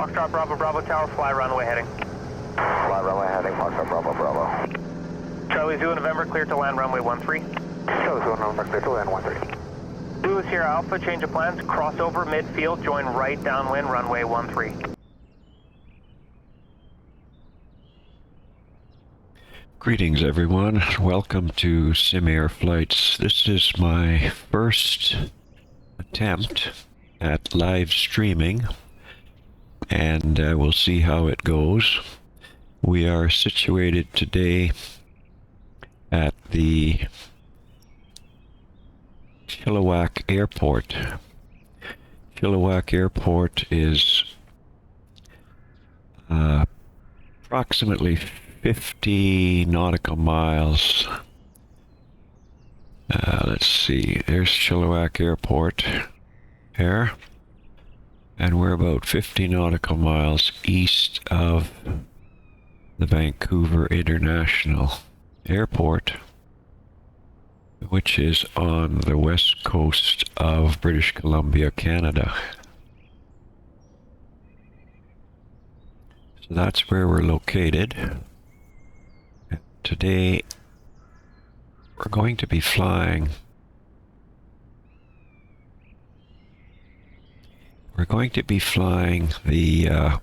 Foxtrot Bravo Bravo Tower, fly runway heading. Fly runway heading, Foxtrot Bravo Bravo. Charlie Zulu November, clear to land runway 13. Charlie Zulu November, clear to land 13. Zulu Sierra Alpha, change of plans, crossover midfield, join right downwind runway 13. Greetings everyone, welcome to SimAir flights. This is my first attempt at live streaming, and we'll see how it goes. We are situated today at the Chilliwack Airport. Chilliwack Airport is approximately 50 nautical miles. Let's see, there's Chilliwack Airport there, and we're about 50 nautical miles east of the Vancouver International Airport, which is on the west coast of British Columbia, Canada. So that's where we're located. Today we're going to be flying. We're going to be flying the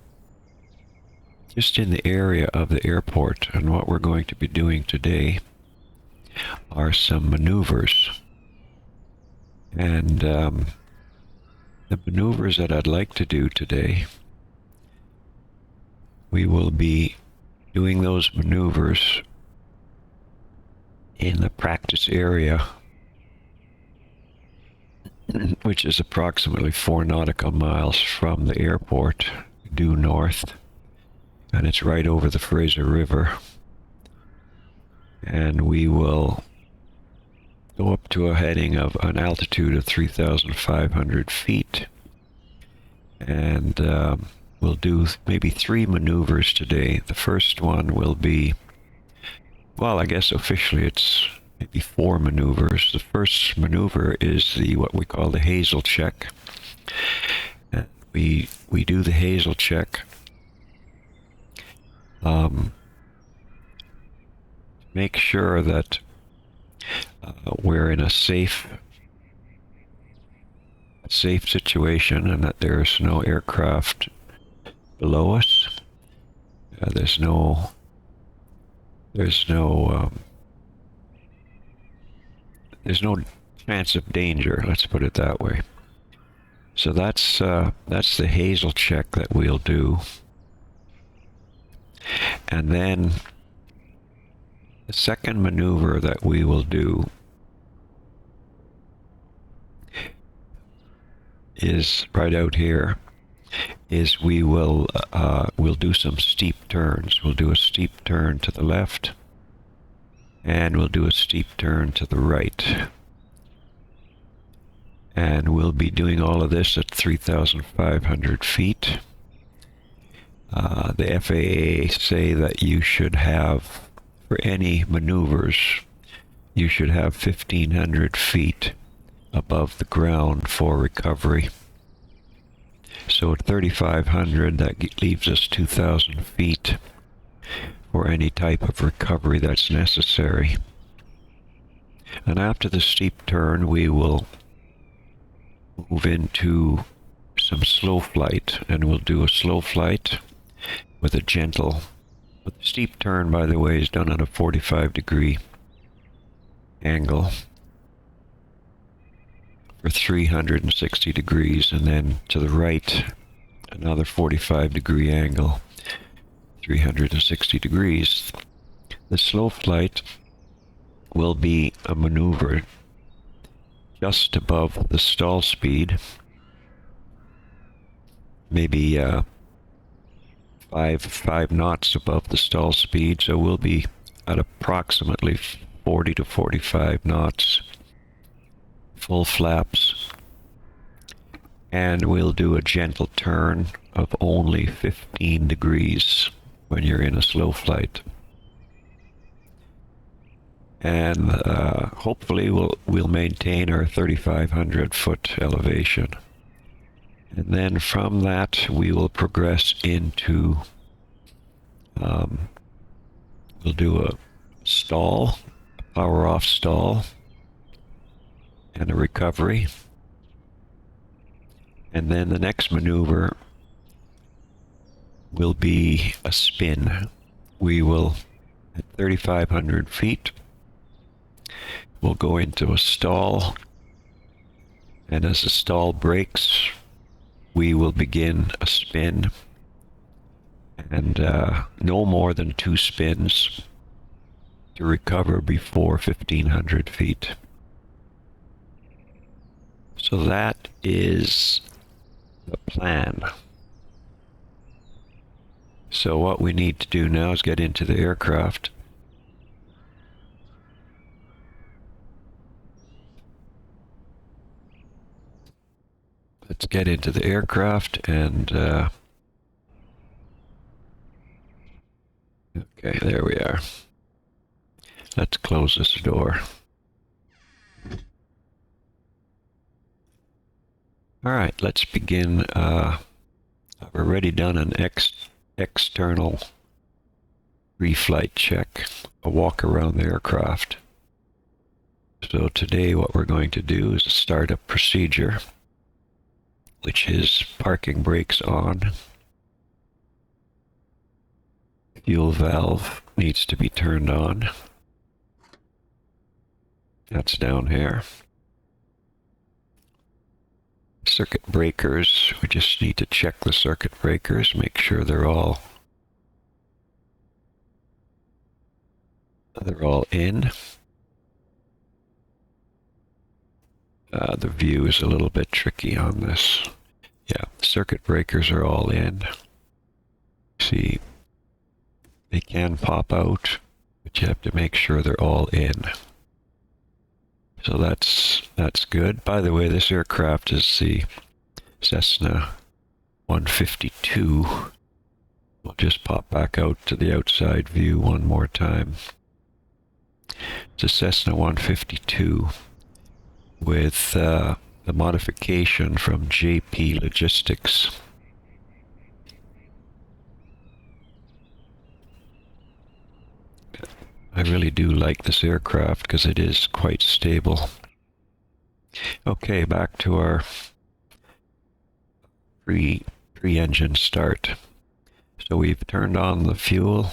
just in the area of the airport, and what we're going to be doing today are some maneuvers. And the maneuvers that I'd like to do today, we will be doing those maneuvers in the practice area, which is approximately 4 nautical miles from the airport due north, and it's right over the Fraser River. And we will go up to a heading of an altitude of 3,500 feet, and we'll do maybe 3 maneuvers today. The first one will be, well, I guess officially it's maybe 4 maneuvers. The first maneuver is what we call the Hazel Check. And we do the Hazel Check make sure that we're in a safe situation, and that there's no aircraft below us. There's no chance of danger, let's put it that way. So that's the Hazel Check that we'll do. And then the second maneuver that we will do is right out here. Is we'll do some steep turns. We'll do a steep turn to the left, and we'll do a steep turn to the right. And we'll be doing all of this at 3,500 feet. The FAA say that you should have, for any maneuvers, you should have 1,500 feet above the ground for recovery. So at 3,500, that leaves us 2,000 feet for any type of recovery that's necessary. And after the steep turn, we will move into some slow flight, and we'll do a slow flight with a gentle. But the steep turn, by the way, is done at a 45-degree angle for 360 degrees, and then to the right, another 45-degree angle, 360 degrees. The slow flight will be a maneuver just above the stall speed, maybe 5 knots above the stall speed, so we'll be at approximately 40 to 45 knots, full flaps, and we'll do a gentle turn of only 15 degrees when you're in a slow flight. And hopefully we'll maintain our 3,500 foot elevation. And then from that, we will progress into, we'll do a stall, a power off stall, and a recovery. And then the next maneuver will be a spin. We will, at 3,500 feet, we'll go into a stall, and as the stall breaks, we will begin a spin, and no more than 2 spins to recover before 1,500 feet. So that is the plan. So what we need to do now is get into the aircraft. Let's get into the aircraft and okay, there we are. Let's close this door. Alright, let's begin. I've already done an external pre-flight check, a walk around the aircraft. So today what we're going to do is a startup procedure, which is parking brakes on. Fuel valve needs to be turned on. That's down here. Circuit breakers, we just need to check the circuit breakers, make sure they're all in. The view is a little bit tricky on this. Yeah, circuit breakers are all in. See, they can pop out, but you have to make sure they're all in. So that's good. By the way, this aircraft is the Cessna 152. We'll just pop back out to the outside view one more time. It's a Cessna 152 with the modification from JP Logistics. I really do like this aircraft because it is quite stable. Okay, back to our pre-engine start. So we've turned on the fuel.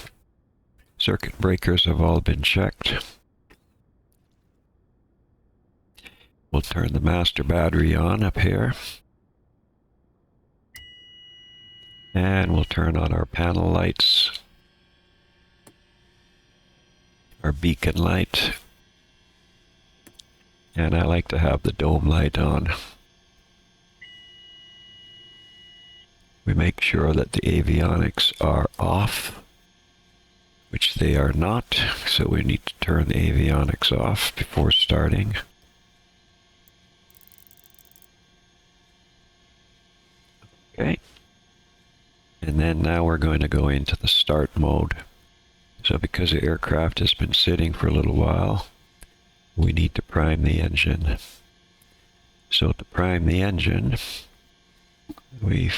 Circuit breakers have all been checked. We'll turn the master battery on up here. And we'll turn on our panel lights. Our beacon light, and I like to have the dome light on. We make sure that the avionics are off, which they are not, so we need to turn the avionics off before starting. Okay, and then now we're going to go into the start mode. So because the aircraft has been sitting for a little while, we need to prime the engine. So to prime the engine, we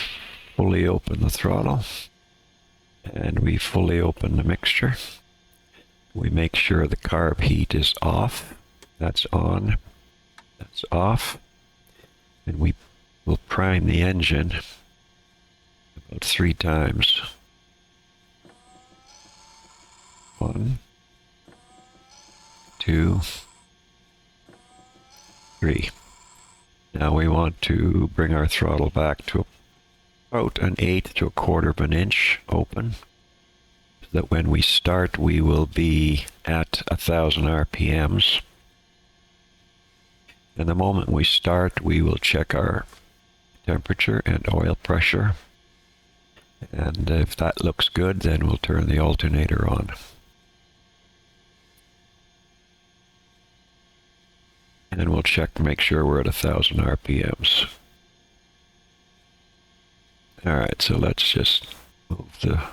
fully open the throttle and we fully open the mixture. We make sure the carb heat is off. That's on. That's off. And we will prime the engine about 3 times. 1, 2, 3. Now we want to bring our throttle back to about 1/8 to 1/4 of an inch open, so that when we start we will be at 1,000 RPMs. And the moment we start, we will check our temperature and oil pressure. And if that looks good, then we'll turn the alternator on. And we'll check to make sure we're at 1,000 RPMs. Alright, so let's just move the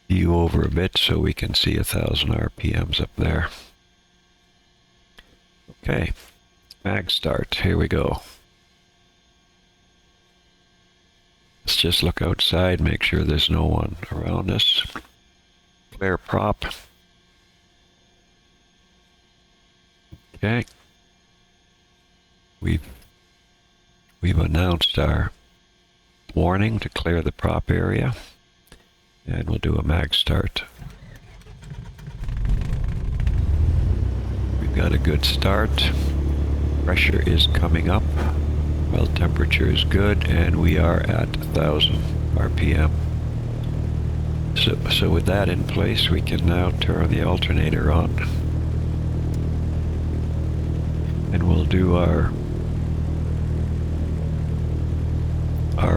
view over a bit so we can see 1,000 RPMs up there. Okay, mag start, here we go. Let's just look outside, make sure there's no one around us. Clear prop. Okay. We've announced our warning to clear the prop area, and we'll do a mag start. We've got a good start. Pressure is coming up. Well, temperature is good, and we are at 1,000 RPM. So with that in place, we can now turn the alternator on. And we'll do our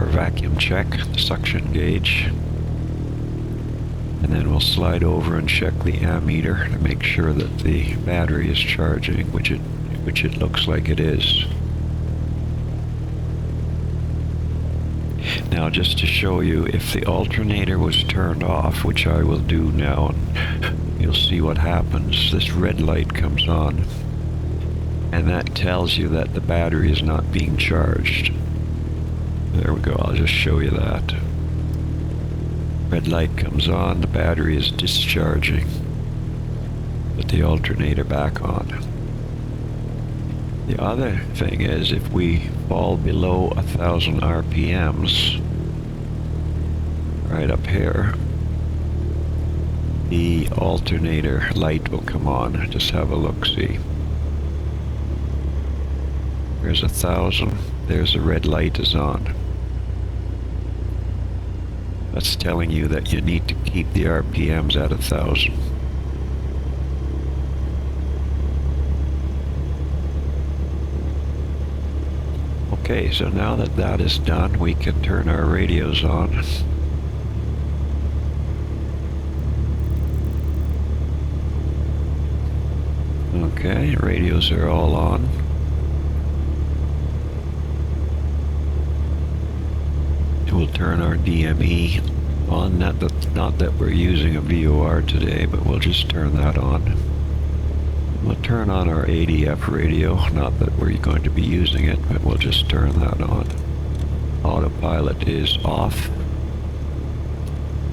vacuum check, the suction gauge. And then we'll slide over and check the ammeter to make sure that the battery is charging, which it looks like it is. Now, just to show you, if the alternator was turned off, which I will do now, and you'll see what happens. This red light comes on, and that tells you that the battery is not being charged. There we go, I'll just show you that. Red light comes on, the battery is discharging. Put the alternator back on. The other thing is, if we fall below 1,000 RPMs, right up here, the alternator light will come on. Just have a look-see. There's 1,000, there's the red light is on. That's telling you that you need to keep the RPMs at 1,000. Okay, so now that that is done, we can turn our radios on. Okay, radios are all on. We'll turn our DME on. Not that we're using a VOR today, but we'll just turn that on. We'll turn on our ADF radio, not that we're going to be using it, but we'll just turn that on. Autopilot is off.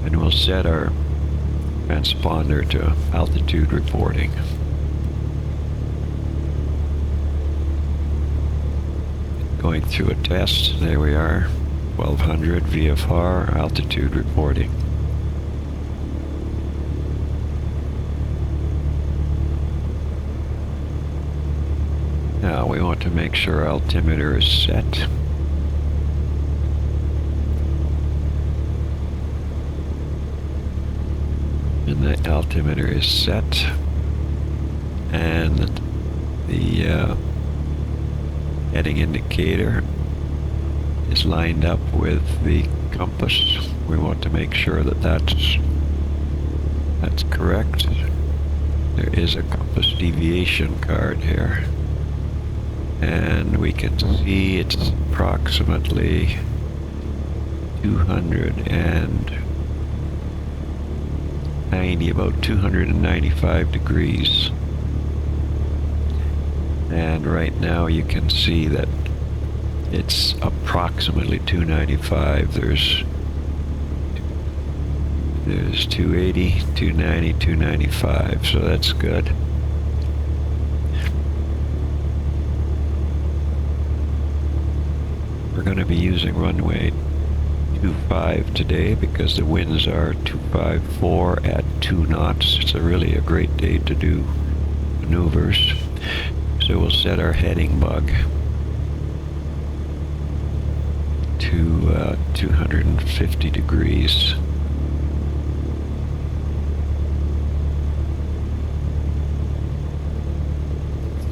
And we'll set our transponder to altitude reporting. Going through a test, there we are, 1200 VFR, altitude reporting. Now we want to make sure our altimeter is set. And the altimeter is set. And the heading indicator is lined up with the compass. We want to make sure that that's correct. There is a compass deviation card here. And we can see it's approximately 290, about 295 degrees. And right now you can see that it's approximately 295. There's 280, 290, 295, so that's good. We're going to be using runway 25 today because the winds are 254 at 2 knots. It's really a great day to do maneuvers. So we'll set our heading bug to 250 degrees.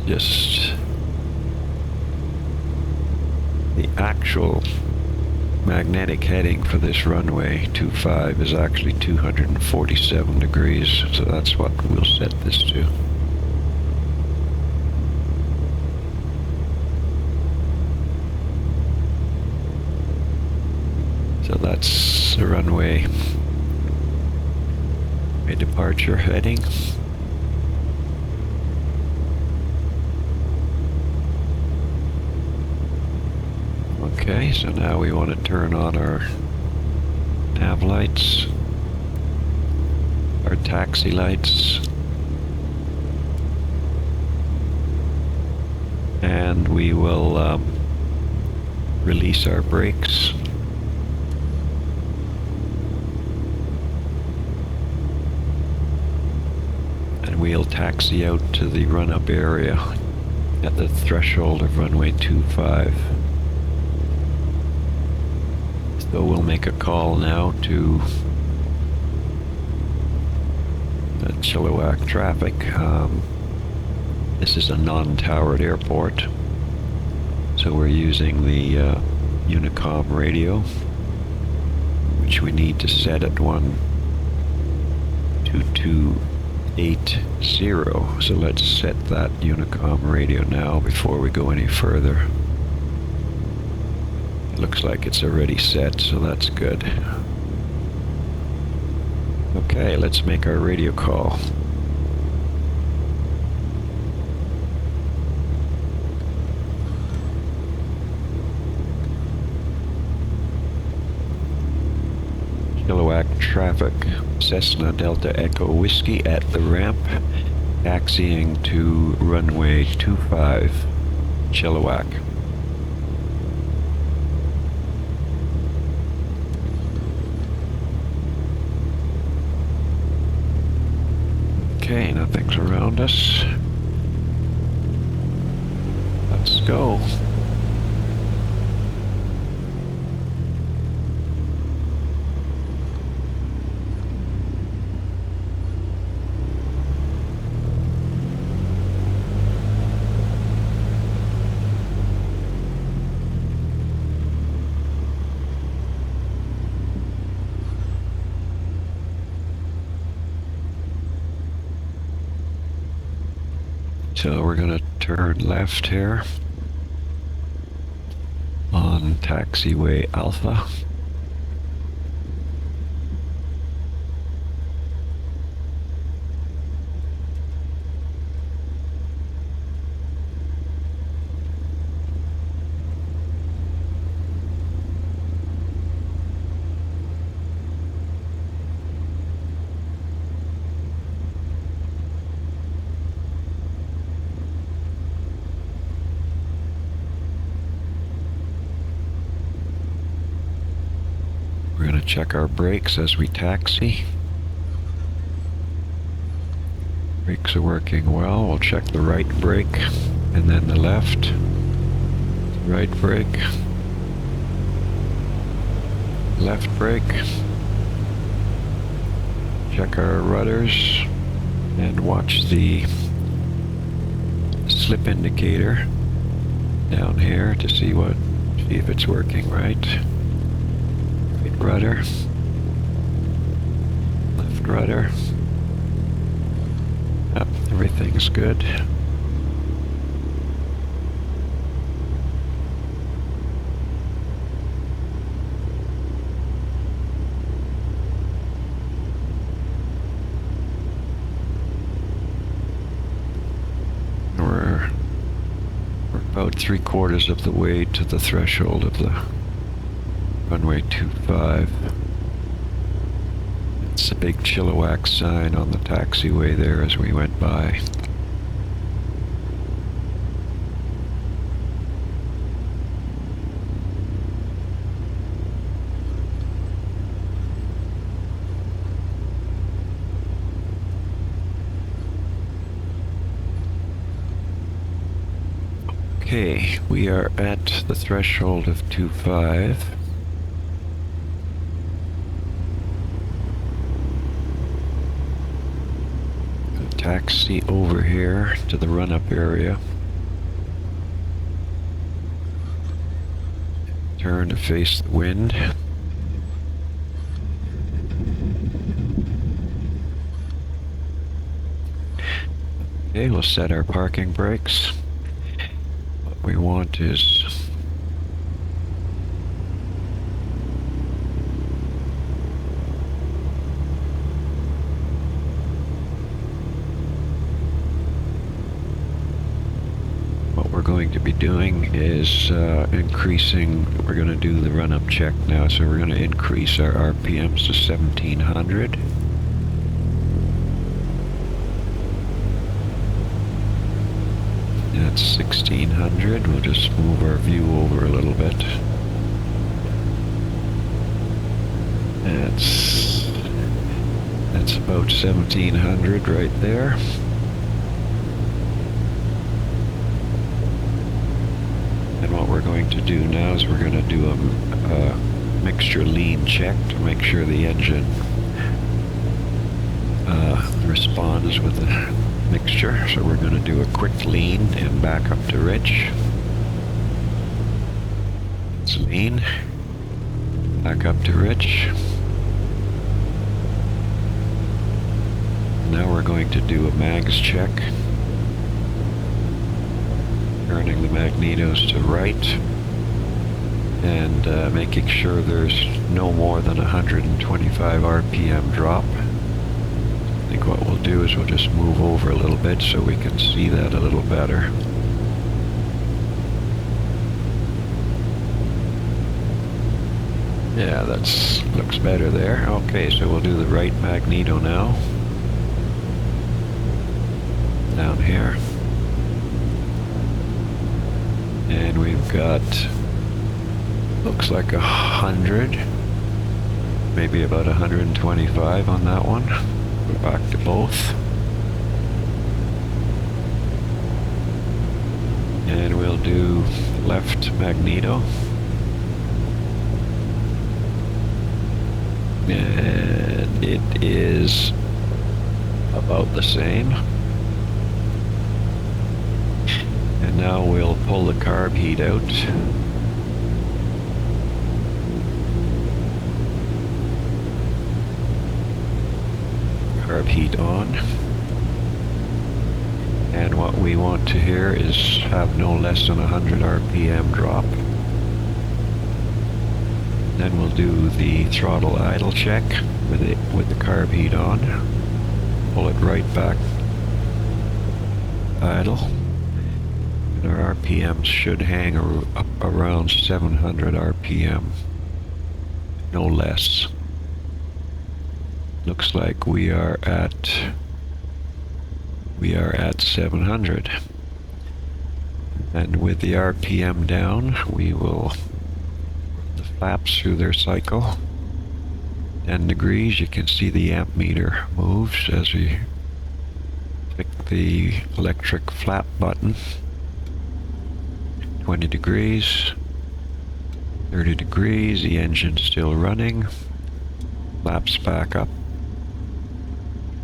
Just the actual magnetic heading for this runway 25 is actually 247 degrees, so that's what we'll set this to. So that's the runway departure heading. Okay, so now we want to turn on our nav lights, our taxi lights, and we will release our brakes. And we'll taxi out to the run-up area at the threshold of runway 25. So we'll make a call now to Chilliwack traffic. This is a non-towered airport, so we're using the Unicom radio, which we need to set at 12280. So let's set that Unicom radio now before we go any further. It looks like it's already set, so that's good. Okay, let's make our radio call. Chilliwack traffic, Cessna Delta Echo Whiskey at the ramp, taxiing to runway 25, Chilliwack. Okay, nothing's around us. Let's go. So we're going to turn left here on taxiway Alpha. We're going to check our brakes as we taxi. Brakes are working well. We'll check the right brake and then the left. Right brake. Left brake. Check our rudders and watch the slip indicator down here to see if it's working right. Right rudder, left rudder. Yep, everything's good. We're about 3/4 of the way to the threshold of the runway 25. It's a big Chilliwack sign on the taxiway there as we went by. Okay, we are at the threshold of 25. Taxi over here to the run-up area. Turn to face the wind. Okay, we'll set our parking brakes. What we want is going to be doing is increasing. We're going to do the run-up check now, so we're going to increase our RPMs to 1700. That's 1600. We'll just move our view over a little bit. That's about 1700 right there. And what we're going to do now is we're going to do a mixture lean check to make sure the engine responds with the mixture. So we're going to do a quick lean and back up to rich. It's lean, back up to rich. Now we're going to do a mags check, turning the magnetos to right and making sure there's no more than 125 RPM drop. I think what we'll do is we'll just move over a little bit so we can see that a little better. Yeah, that's looks better there. Okay, so we'll do the right magneto now. Down here. And we've got, looks like 100, maybe about 125 on that one. Go back to both. And we'll do left magneto. And it is about the same. And now we'll pull the carb heat out. Carb heat on. And what we want to here is have no less than 100 RPM drop. Then we'll do the throttle idle check with the carb heat on. Pull it right back idle. And our RPMs should hang up around 700 RPM, no less. Looks like we are at 700. And with the RPM down, we will the flaps through their cycle. 10 degrees, you can see the amp meter moves as we click the electric flap button. 20 degrees, 30 degrees, the engine's still running. Flaps back up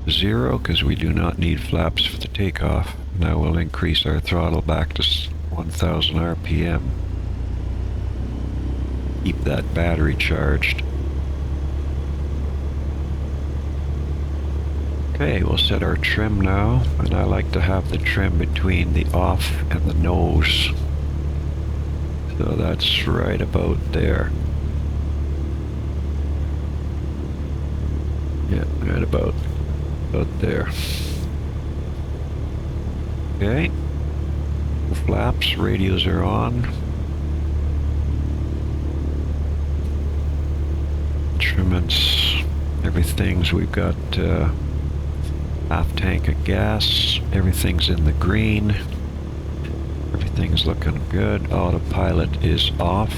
to 0 because we do not need flaps for the takeoff. Now we'll increase our throttle back to 1000 RPM. Keep that battery charged. Okay, we'll set our trim now, and I like to have the trim between the off and the nose. So that's right about there. Yeah, right about there. Okay. Flaps, radios are on. Instruments, everything's, we've got half tank of gas, everything's in the green. Everything's looking good. Autopilot is off.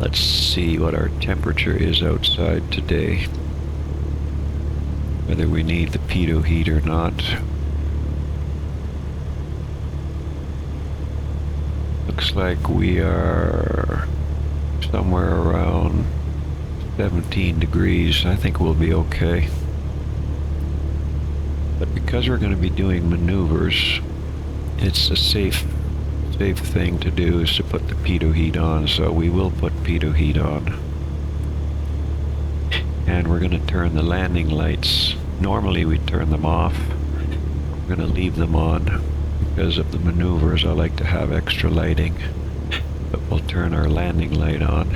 Let's see what our temperature is outside today. Whether we need the pitot heat or not. Looks like we are somewhere around 17 degrees. I think we'll be okay. But because we're going to be doing maneuvers, it's a safe thing to do is to put the pitot heat on, so we will put pitot heat on. And we're going to turn the landing lights. Normally we turn them off. We're going to leave them on because of the maneuvers. I like to have extra lighting. But we'll turn our landing light on.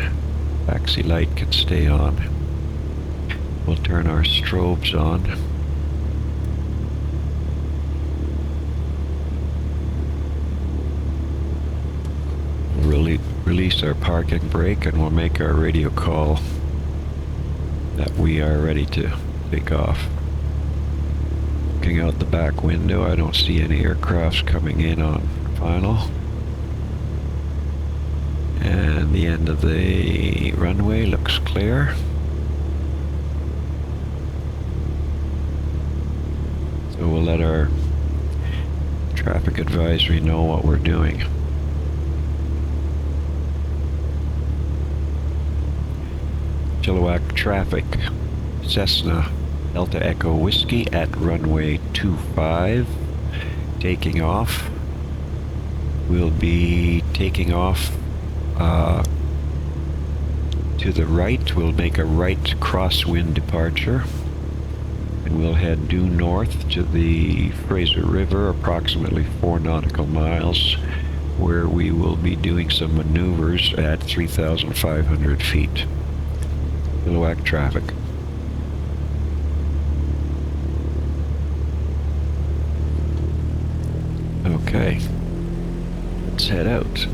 Taxi light can stay on. We'll turn our strobes on. We'll release our parking brake and we'll make our radio call that we are ready to take off. Looking out the back window, I don't see any aircrafts coming in on final. And the end of the runway looks clear. So we'll let our traffic advisory know what we're doing. Chilliwack traffic, Cessna Delta Echo Whiskey at runway 25, taking off. We'll be taking off to the right. We'll make a right crosswind departure, and we'll head due north to the Fraser River, approximately 4 nautical miles, where we will be doing some maneuvers at 3,500 feet. Chilliwack traffic. Okay, let's head out.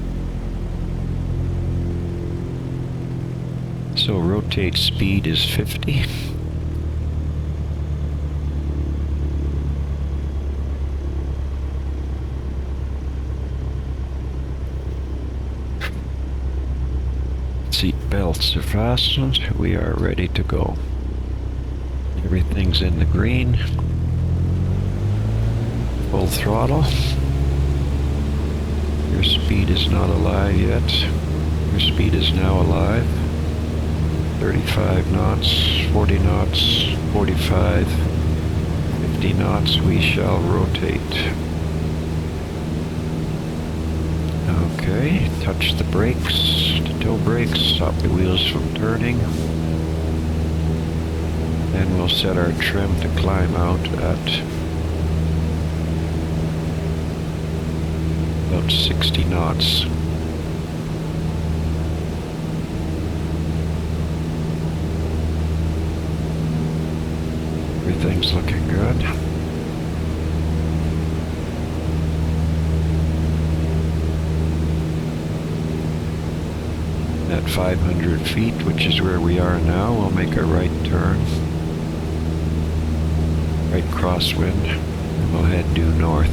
So rotate speed is 50. Seat belts are fastened. We are ready to go. Everything's in the green. Full throttle. Your speed is not alive yet. Your speed is now alive. 35 knots, 40 knots, 45, 50 knots. We shall rotate. Okay, touch the brakes, the toe brakes, stop the wheels from turning. Then we'll set our trim to climb out at about 60 knots. Everything's looking good. At 500 feet, which is where we are now, we'll make a right turn. Right crosswind, and we'll head due north.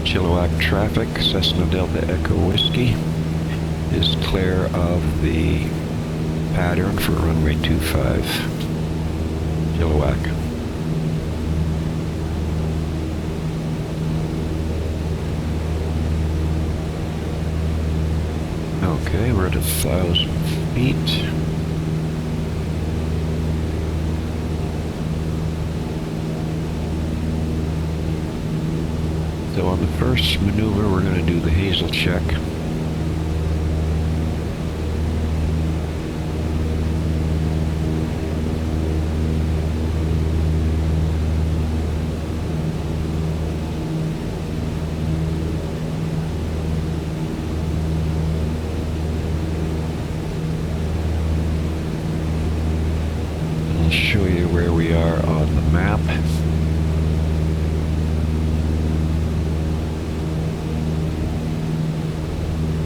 Chilliwack traffic, Cessna Delta Echo Whiskey, is clear of the pattern for runway 25, Chilliwack. Okay, we're at 1,000 feet. So on the first maneuver, we're going to do the Hazel Check. I'll show you where we are on the map.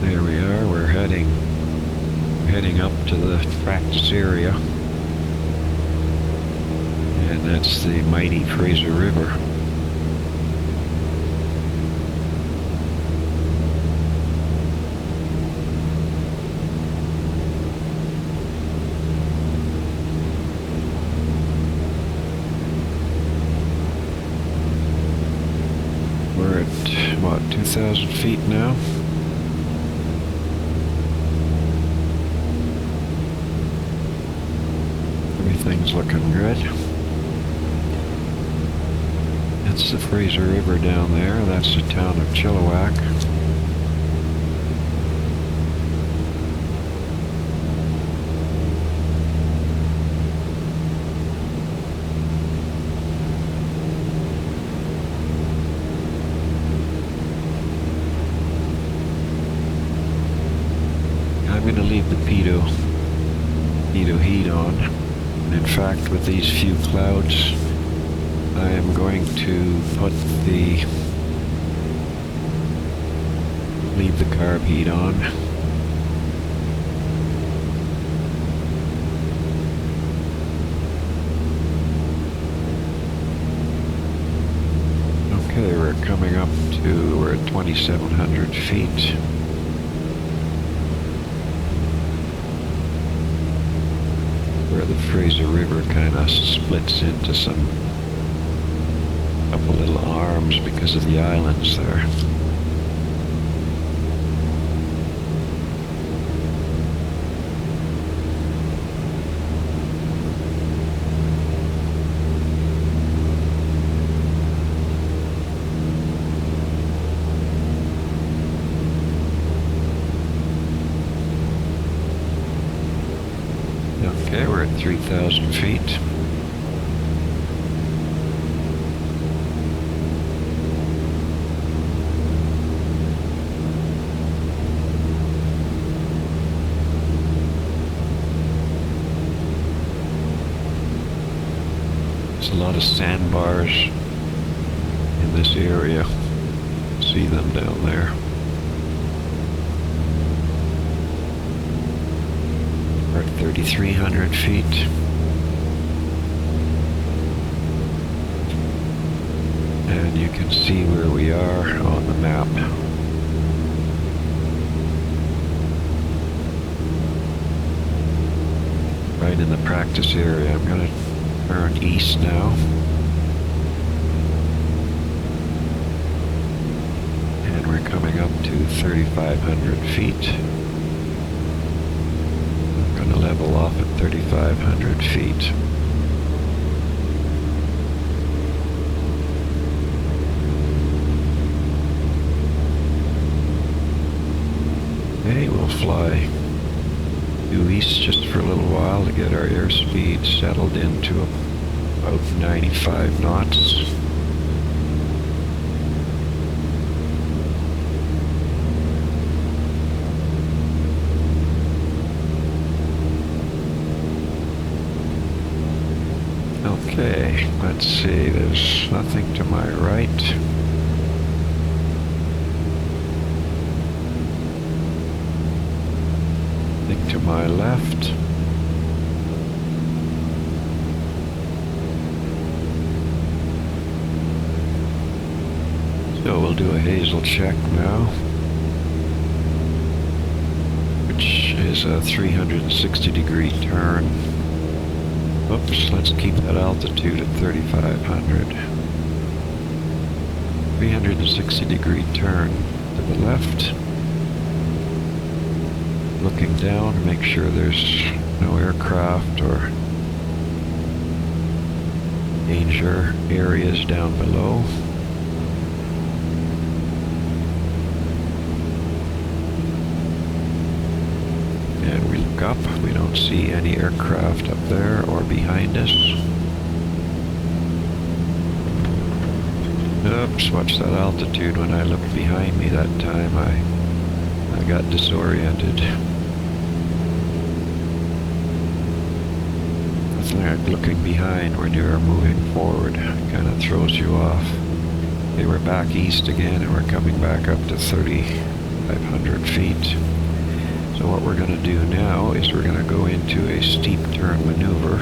There we are. We're heading up to the practice area, and that's the mighty Fraser River. We're at, what, 2,000 feet now? Everything's looking good. That's the Fraser River down there. That's the town of Chilliwack. I'm going to leave the pitot heat on. And in fact, with these few clouds, I am going to leave the carb heat on. Okay, we're coming up to, we're at 2,700 feet. Where the Fraser River kind of splits into some couple little arms because of the islands there. Okay, we're at 3,000 feet. There's a lot of sandbars in this area. See them down there. We're at 3,300 feet. And you can see where we are on the map. Right in the practice area. I'm going to turn east now. And we're coming up to 3,500 feet. To level off at 3,500 feet. Okay, we'll fly due east just for a little while to get our airspeed settled into about 95 knots. Okay, let's see, there's nothing to my right. Nothing to my left. So we'll do a Hazel check now, which is a 360-degree turn. Oops, let's keep that altitude at 3,500. 360-degree turn to the left. Looking down to make sure there's no aircraft or danger areas down below. And we look up, we don't see any aircraft up there or behind us. Oops, watch that altitude. When I looked behind me that time, I got disoriented. It's like looking behind when you're moving forward. It kind of throws you off. Okay, we're back east again and we're coming back up to 3,500 feet. So what we're going to do now is we're going to go into a steep turn maneuver.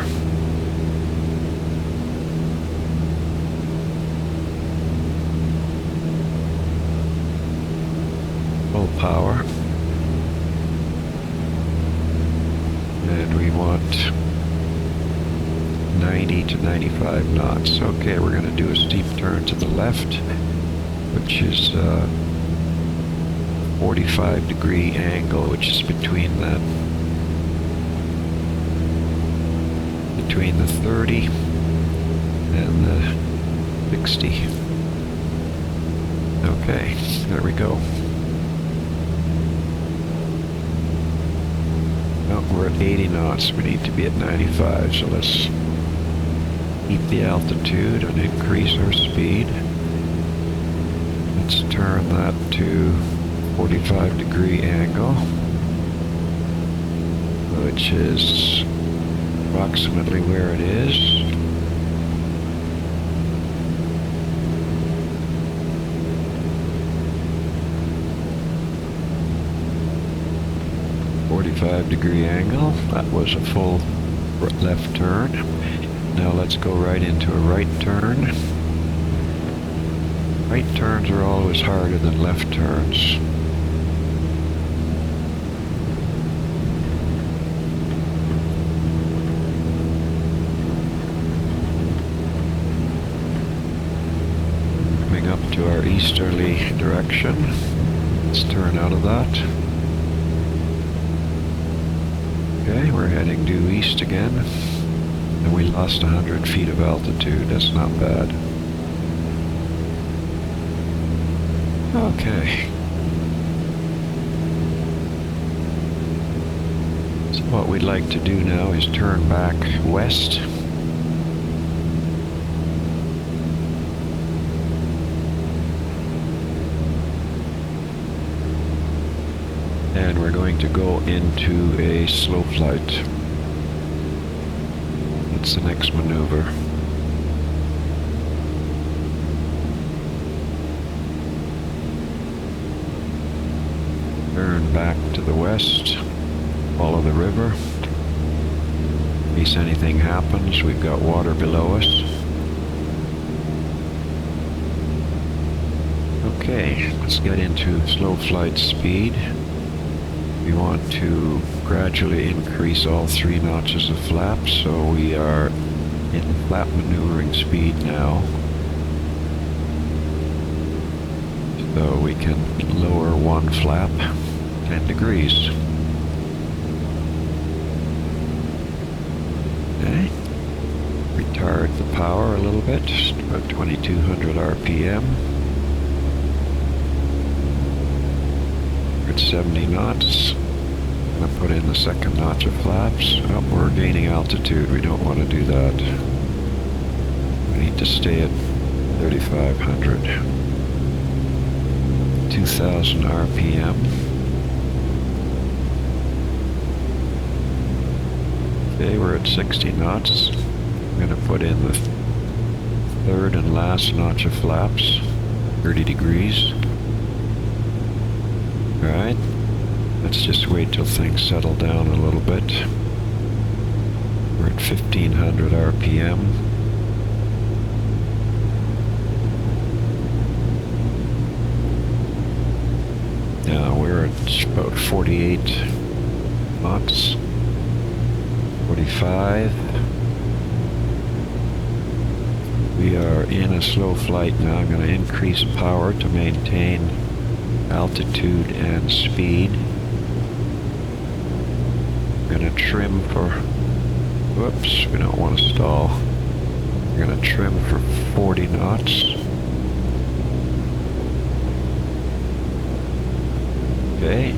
Full power. And we want 90 to 95 knots. Okay, we're going to do a steep turn to the left, which is 45-degree angle, which is between the 30 and the 60. Okay, there we go. Oh, we're at 80 knots. We need to be at 95, so let's keep the altitude and increase our speed. Let's turn that to 45-degree angle. which is approximately where it is. .45-degree angle. That was a full left turn. Now let's go right into a right turn. Right turns are always harder than left turns. Coming up to our easterly direction. Let's turn out of that. Okay, we're heading due east again. And we lost 100 feet of altitude. That's not bad. Okay. So what we'd like to do now is turn back west. And we're going to go into a slow flight. That's the next maneuver. Turn back to the west, follow the river. In case anything happens, we've got water below us. Okay, let's get into slow flight speed. We want to gradually increase all 3 notches of flaps, so we are in flap maneuvering speed now. So we can lower 1 flap 10 degrees. Okay. Retard the power a little bit, about 2200 RPM. We're at 70 knots. I'm going to put in the second notch of flaps. Oh, we're gaining altitude. We don't want to do that. We need to stay at 3500. 2000 RPM. Okay, we're at 60 knots. I'm going to put in the third and last notch of flaps. 30 degrees. Alright. Let's just wait till things settle down a little bit. We're at 1500 RPM. Now we're at about 48 knots. 45. We are in a slow flight now. I'm going to increase power to maintain altitude and speed. We're going to trim for, whoops, we don't want to stall. We're going to trim for 40 knots. Okay,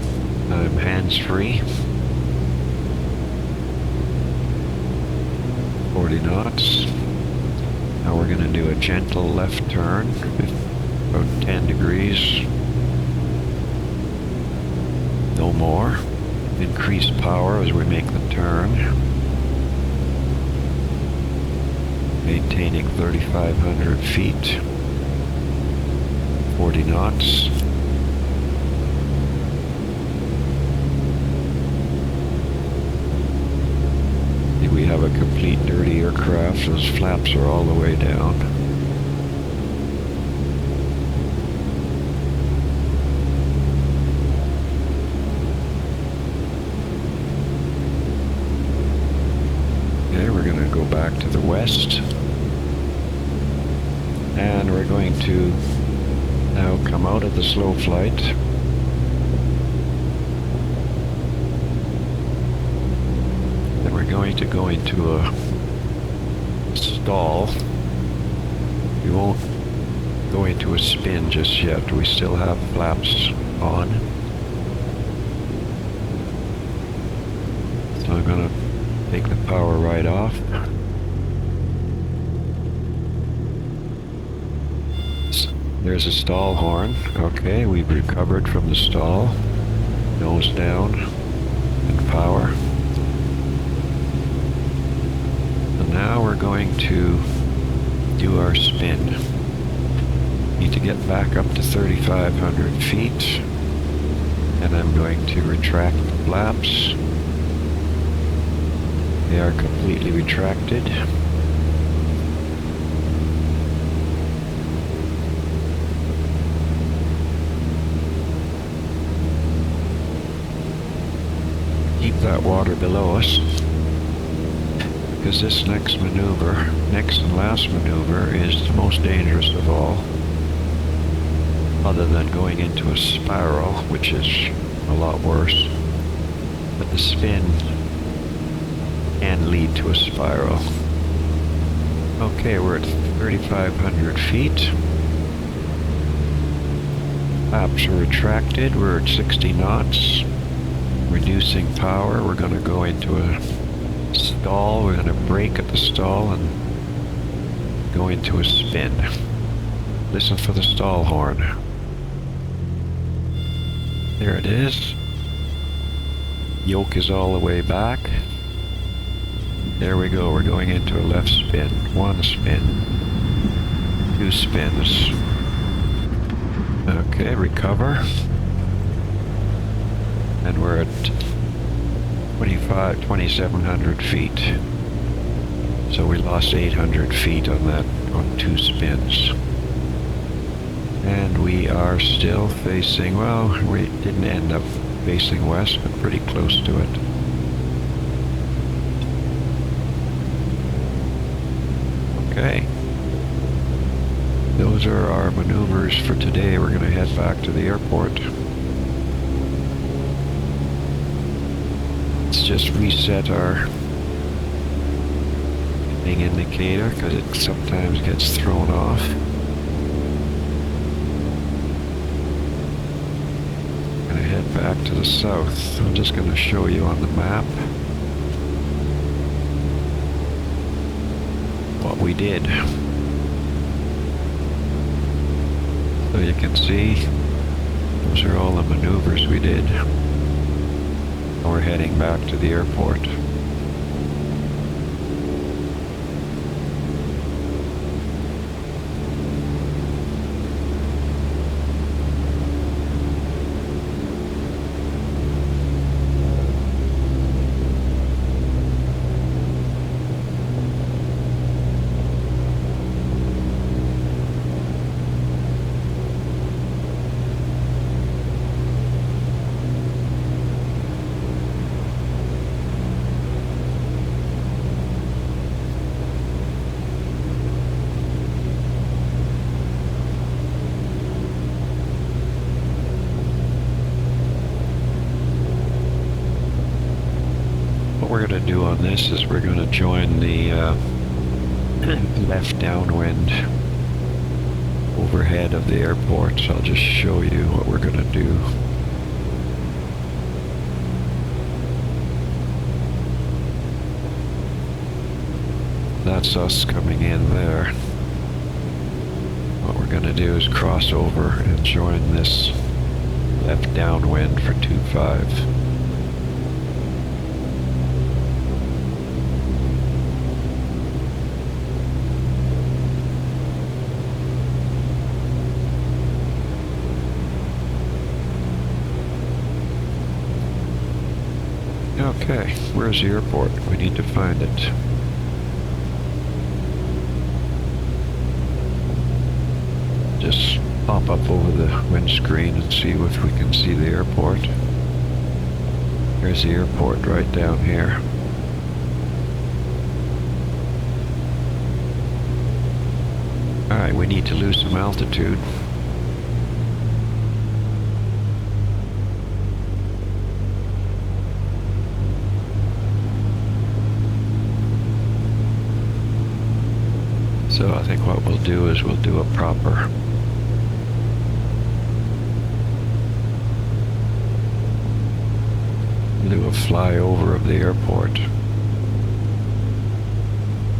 I'm hands-free. 40 knots. Now we're going to do a gentle left turn, about 10 degrees. No more. Increase power as we make the turn. Maintaining 3,500 feet. 40 knots. We have a complete dirty aircraft. Those flaps are all the way down. Okay, we're going to go back to the west. And we're going to now come out of the slow flight. Then we're going to go into a stall. We won't go into a spin just yet. We still have flaps on. So I'm going to take the power right off. There's a stall horn. Okay, we've recovered from the stall. Nose down and power. now we're going to do our spin. Need to get back up to 3,500 feet. And I'm going to retract the flaps. They are completely retracted. Keep that water below us, because this next maneuver, next and last maneuver, is the most dangerous of all, other than going into a spiral, which is a lot worse. But the spin can lead to a spiral. Okay, we're at 3,500 feet. Flaps are retracted. We're at 60 knots. Reducing power. We're going to go into a stall. We're going to brake at the stall and go into a spin. Listen for the stall horn. There it is. Yoke is all the way back. There we go. We're going into a left spin. One spin. Two spins. Okay, recover. And we're at 2,700 feet. So we lost 800 feet on that, on two spins. And we are still facing, well, we didn't end up facing west, but pretty close to it. Okay. Those are our maneuvers for today. We're going to head back to the airport. Let's just reset our landing indicator because it sometimes gets thrown off. I'm going to head back to the south. I'm just going to show you on the map what we did. So you can see, those are all the maneuvers we did. And we're heading back to the airport. What we're going to do on this is we're going to join the left downwind overhead of the airport. So I'll just show you what we're going to do. That's us coming in there. What we're going to do is cross over and join this left downwind for 2-5. Okay, where's the airport? We need to find it. Just pop up over the windscreen and see if we can see the airport. There's the airport right down here. Alright, we need to lose some altitude. So I think what we'll do is we'll do a proper do a flyover of the airport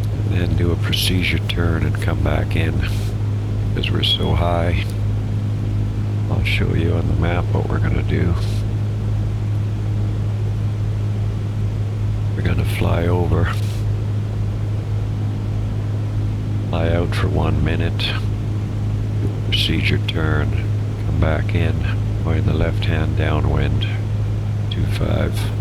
and then do a procedure turn and come back in because we're so high. I'll show you on the map what we're going to do. We're going to fly over Fly out for 1 minute. Procedure turn. Come back in. Going the left hand downwind. 25.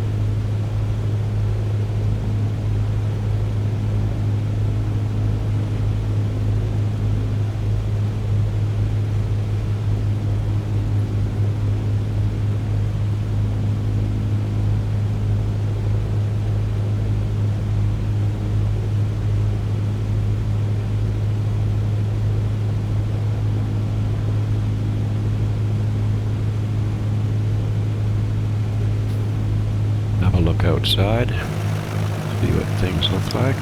Have a look outside, see what things look like.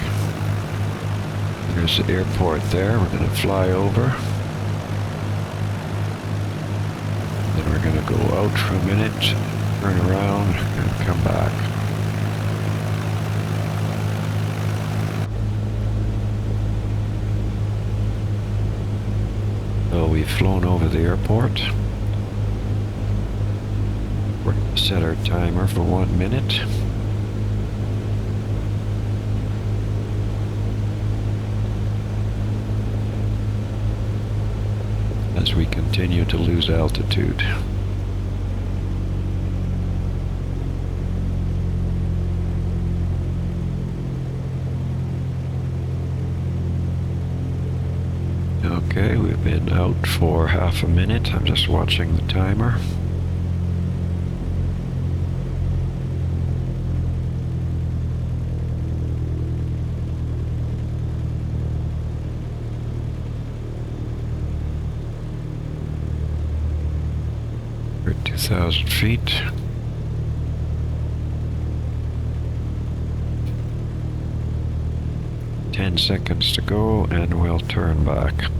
There's the airport there. We're going to fly over. Then we're going to go out for a minute, turn around, and come back. So we've flown over the airport. We're going to set our timer for 1 minute. As we continue to lose altitude. Okay, we've been out for half a minute. I'm just watching the timer. We're at 2,000 feet. Ten seconds to go, and we'll turn back.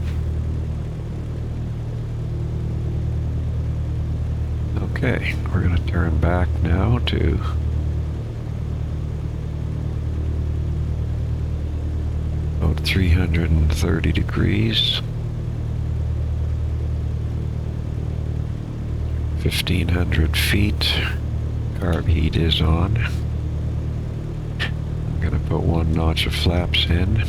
Okay, we're going to turn back now to about 330 degrees. 1,500 feet. Carb heat is on. I'm going to put 1 notch of flaps in.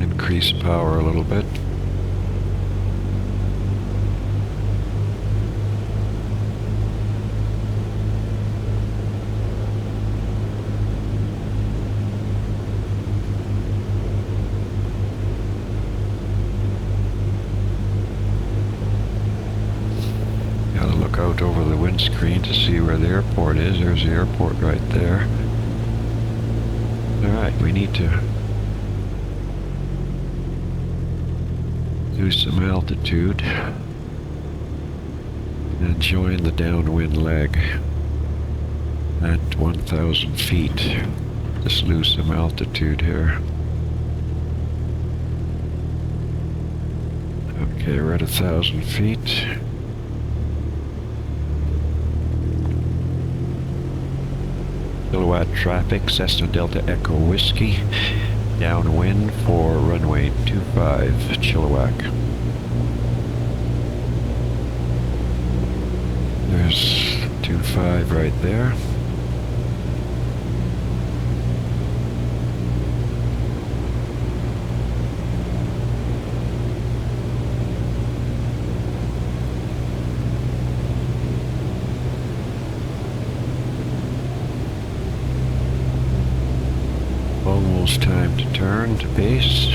Increase power a little bit. Out over the windscreen to see where the airport is. There's the airport right there. Alright, we need to lose some altitude and join the downwind leg at 1,000 feet. Just lose some altitude here. Okay, we're at 1,000 feet. Chilliwack traffic, Cessna Delta Echo Whiskey, downwind for runway 25, Chilliwack. There's 25 right there. Almost time to turn to base.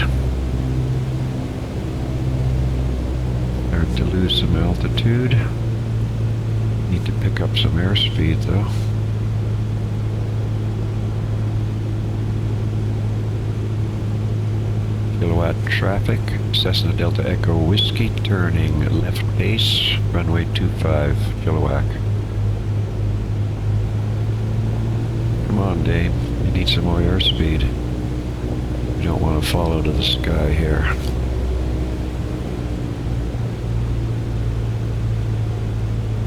Start to lose some altitude. Need to pick up some airspeed though. Chilliwack traffic, Cessna Delta Echo Whiskey, turning left base, runway 25, Chilliwack. Come on, Dane. You need some more airspeed. You don't want to follow to the sky here.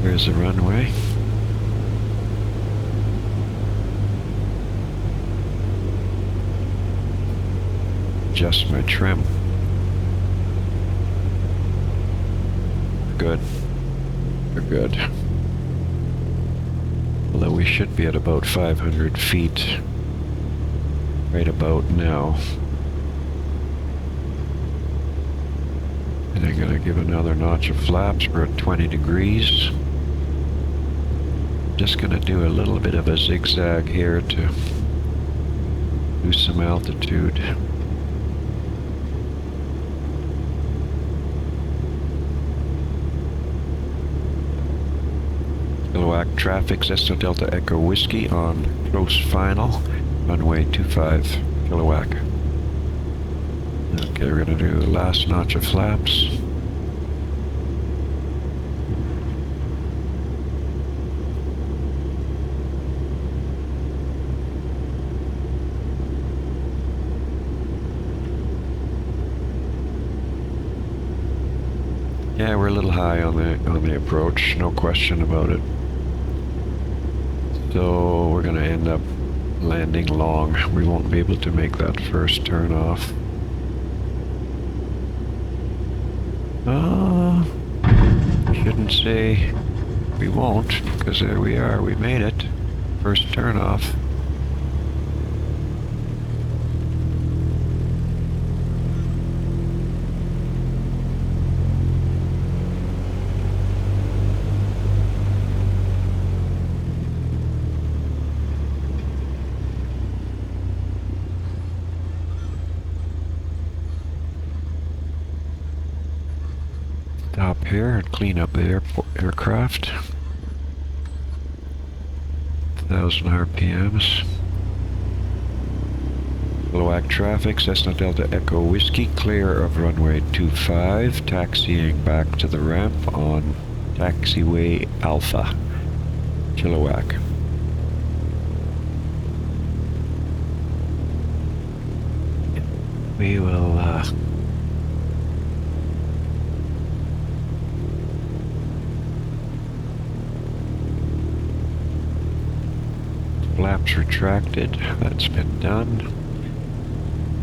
Here's the runway. Adjust my trim. Good. good. Although we should be at about 500 feet right about now. And I'm gonna give another notch of flaps. We're at 20 degrees. Just gonna do a little bit of a zigzag here to lose some altitude. Chilliwack traffic, Cessna Delta Echo Whiskey on close final, runway 25, Chilliwack. Okay, we're gonna do last notch of flaps. Yeah, we're a little high on the approach, no question about it. So we're gonna end up landing long. We won't be able to make that first turn off. Shouldn't say we won't, because there we are, we made it. First turn off. Stop here and clean up the aircraft. 1,000 RPMs. Chilliwack traffic, Cessna Delta Echo Whiskey, clear of runway 25, taxiing back to the ramp on taxiway Alpha, Chilliwack. We will flaps retracted, that's been done.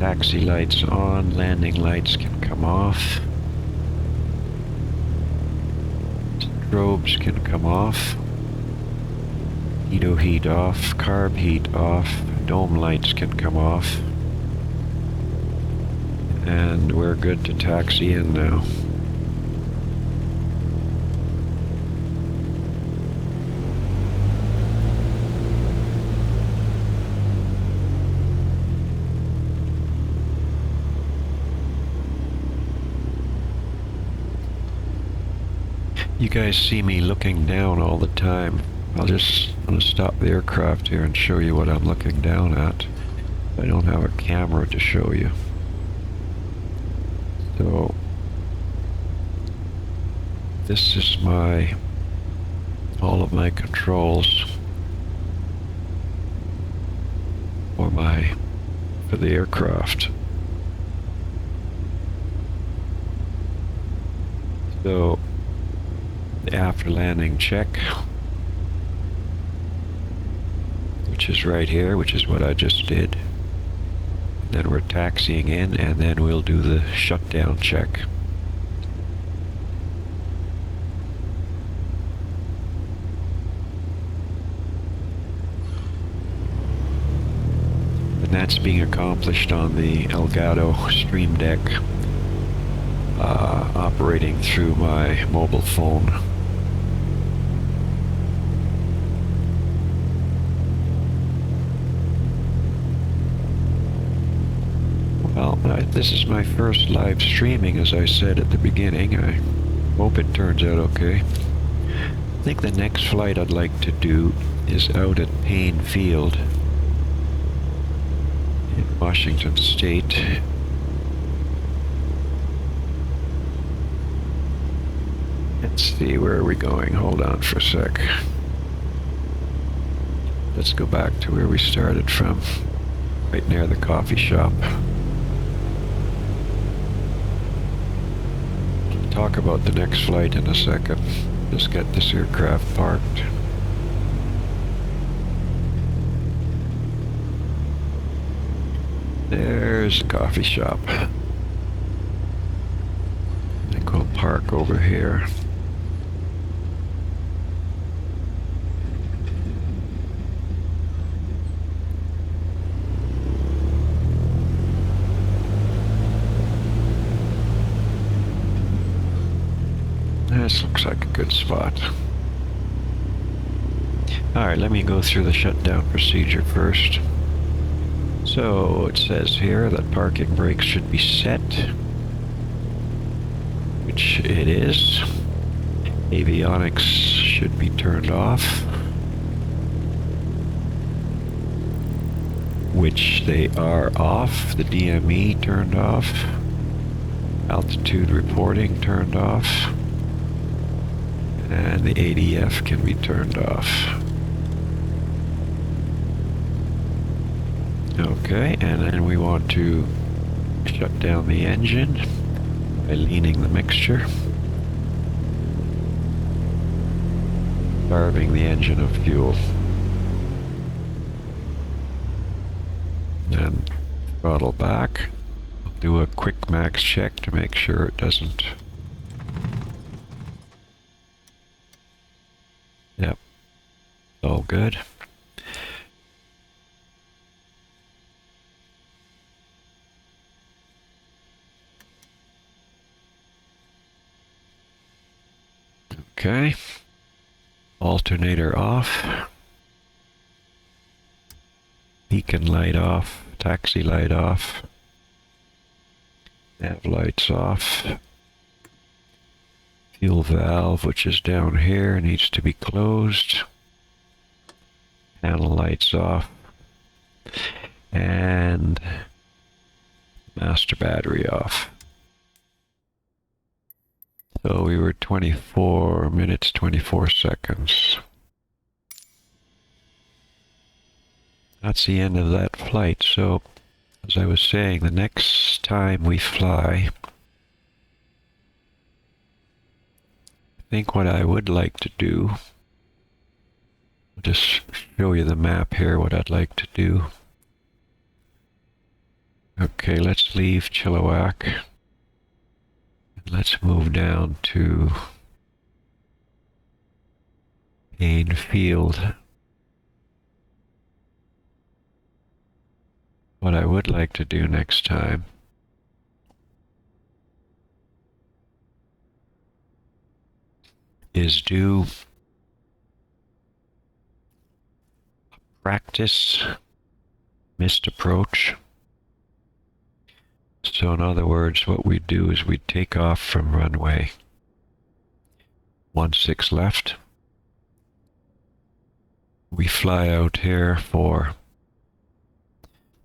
Taxi lights on, landing lights can come off. Strobes can come off. Heato heat off, carb heat off, dome lights can come off. And we're good to taxi in now. You guys see me looking down all the time. I'm gonna stop the aircraft here and show you what I'm looking down at. I don't have a camera to show you. So this is all of my controls for the aircraft. So the after landing check, which is right here, which is what I just did. Then we're taxiing in, and then we'll do the shutdown check. And that's being accomplished on the Elgato Stream Deck, operating through my mobile phone. Well, this is my first live streaming, as I said at the beginning. I hope it turns out okay. I think the next flight I'd like to do is out at Payne Field in Washington State. Let's see, where are we going? Hold on for a sec. Let's go back to where we started from, right near the coffee shop. Talk about the next flight in a second. Just get this aircraft parked. There's the coffee shop. I think we'll park over here. This looks like a good spot. Alright, let me go through the shutdown procedure first. So it says here that parking brakes should be set, which it is. Avionics should be turned off, which they are off. The DME turned off. Altitude reporting turned off. And the ADF can be turned off. Okay, and then we want to shut down the engine by leaning the mixture. Starving the engine of fuel. And throttle back. Do a quick max check to make sure it doesn't. Yep. All good. Okay. Alternator off. Beacon light off. Taxi light off. Nav lights off. Fuel valve, which is down here, needs to be closed. Panel lights off. And master battery off. So we were 24 minutes, 24 seconds. That's the end of that flight. So, as I was saying, the next time we fly, I think what I would like to do, I'll just show you the map here, what I'd like to do. Okay, let's leave Chilliwack. Let's move down to Dane Field. What I would like to do next time is do a practice missed approach. So in other words, what we do is we take off from runway 16 left. We fly out here for,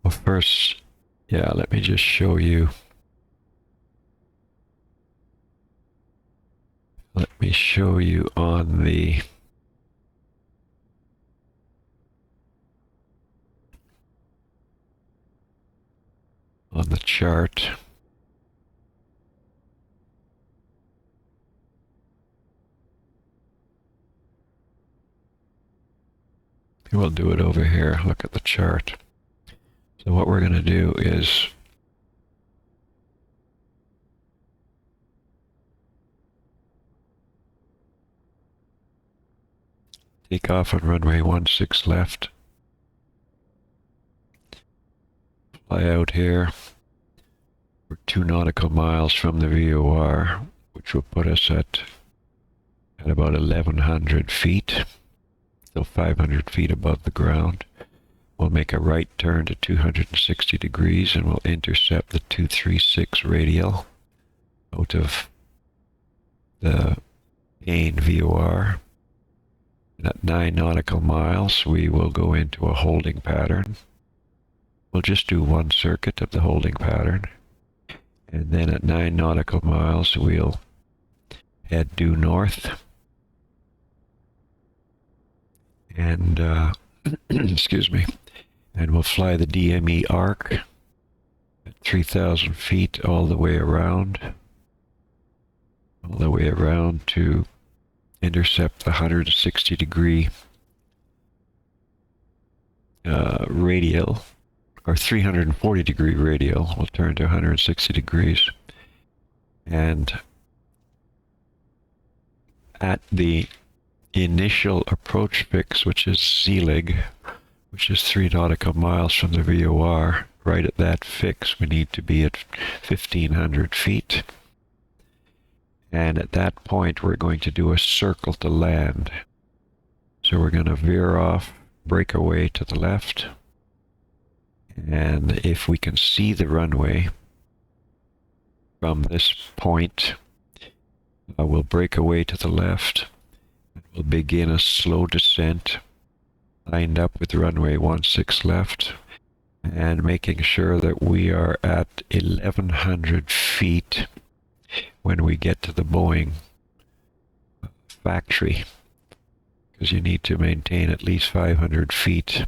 well first, yeah, let me just show you. Let me show you on the chart. We'll do it over here. Look at the chart. So what we're going to do is take off on runway 16 left. Fly out here. We're 2 nautical miles from the VOR, which will put us at about 1,100 feet, so 500 feet above the ground. We'll make a right turn to 260 degrees and we'll intercept the 236 radial out of the Dane VOR. And at 9 nautical miles, we will go into a holding pattern. We'll just do one circuit of the holding pattern. And then at 9 nautical miles, we'll head due north. And, excuse me, and we'll fly the DME arc at 3,000 feet all the way around to intercept the 160 degree radial, or 340 degree radial. We'll turn to 160 degrees. And at the initial approach fix, which is Zelig, which is 3 nautical miles from the VOR, right at that fix we need to be at 1,500 feet. And at that point, we're going to do a circle to land. So we're going to veer off, break away to the left. And if we can see the runway from this point, we'll break away to the left. We'll begin a slow descent, lined up with runway 16 left, and making sure that we are at 1,100 feet when we get to the Boeing factory, because you need to maintain at least 500 feet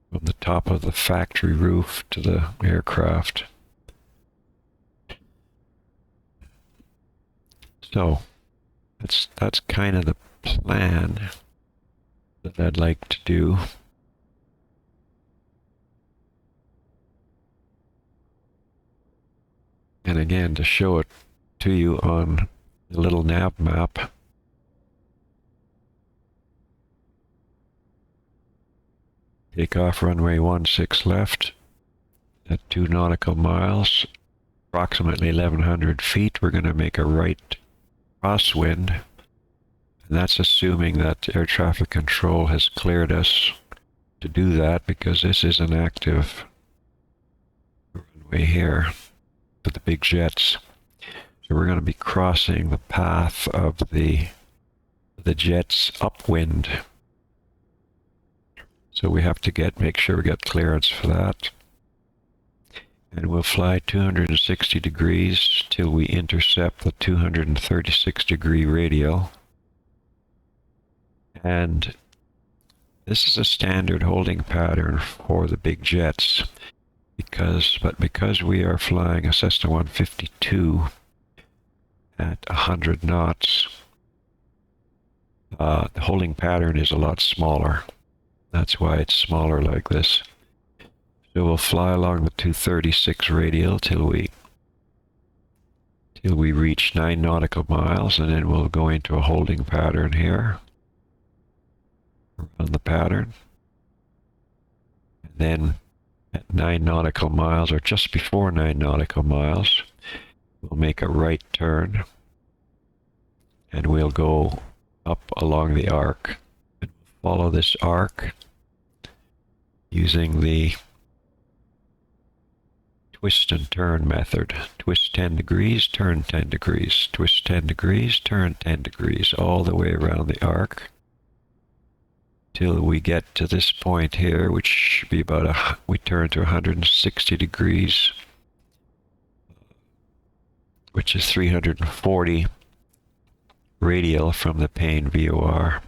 from the top of the factory roof to the aircraft. So that's kind of the plan that I'd like to do. And again, to show it to you on the little nav map, take off runway 16 left at 2 nautical miles, approximately 1,100 feet. We're going to make a right crosswind, and that's assuming that air traffic control has cleared us to do that, because this is an active runway here for the big jets. So we're going to be crossing the path of the jets upwind. So we have to make sure we get clearance for that. And we'll fly 260 degrees till we intercept the 236 degree radial. And this is a standard holding pattern for the big jets, because we are flying a Cessna 152 at 100 knots, the holding pattern is a lot smaller. That's why it's smaller like this. So we'll fly along the 236 radial till we reach 9 nautical miles, and then we'll go into a holding pattern here. Run the pattern. And then at 9 nautical miles, or just before 9 nautical miles, we'll make a right turn, and we'll go up along the arc. And follow this arc using the twist and turn method. Twist 10 degrees, turn 10 degrees. Twist 10 degrees, turn 10 degrees, all the way around the arc till we get to this point here, which should be we turn to 160 degrees, which is 340 radial from the Payne VOR.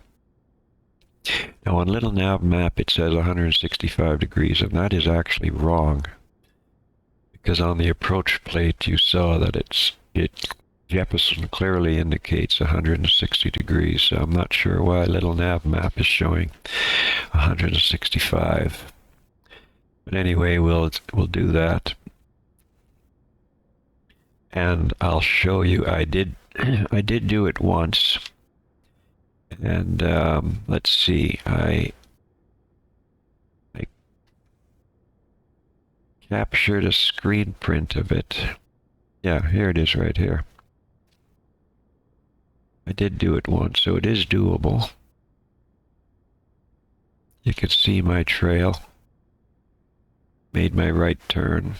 Now on little nav map it says 165 degrees, and that is actually wrong, because on the approach plate you saw that Jeppesen clearly indicates 160 degrees, so I'm not sure why little nav map is showing 165. But anyway, we'll do that. And I'll show you, I did do it once. And let's see, I captured a screen print of it. Yeah, here it is right here. I did do it once, so it is doable. You can see my trail. Made my right turn.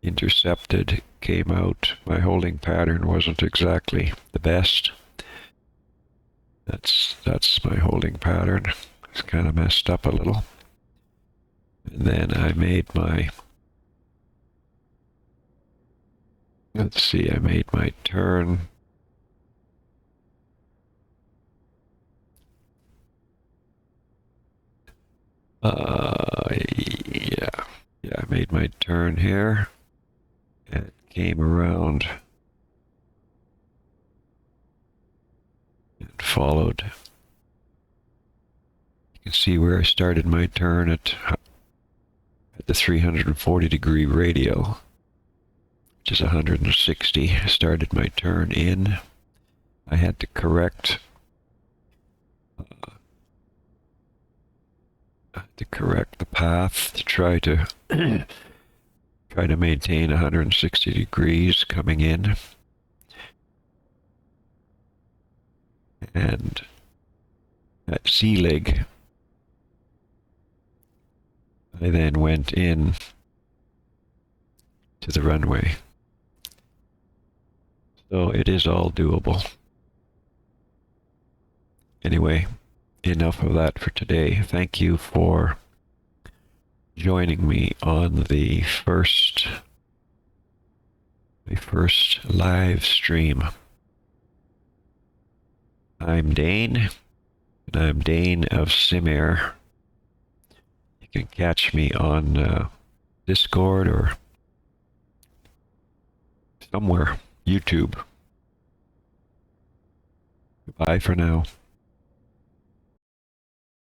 Intercepted, came out. My holding pattern wasn't exactly the best. That's my holding pattern. It's kind of messed up a little. And then I made my, let's see, I made my turn. Yeah, I made my turn here and came around and followed. You can see where I started my turn at the 340 degree radial, which is 160. I started my turn in. I had to correct the path to try Try to maintain 160 degrees coming in. And at sea leg, I then went in to the runway. So it is all doable. Anyway, enough of that for today. Thank you for joining me on the first live stream. I'm Dane, and I'm Dane of SimAir. You can catch me on Discord or somewhere, YouTube. Goodbye for now.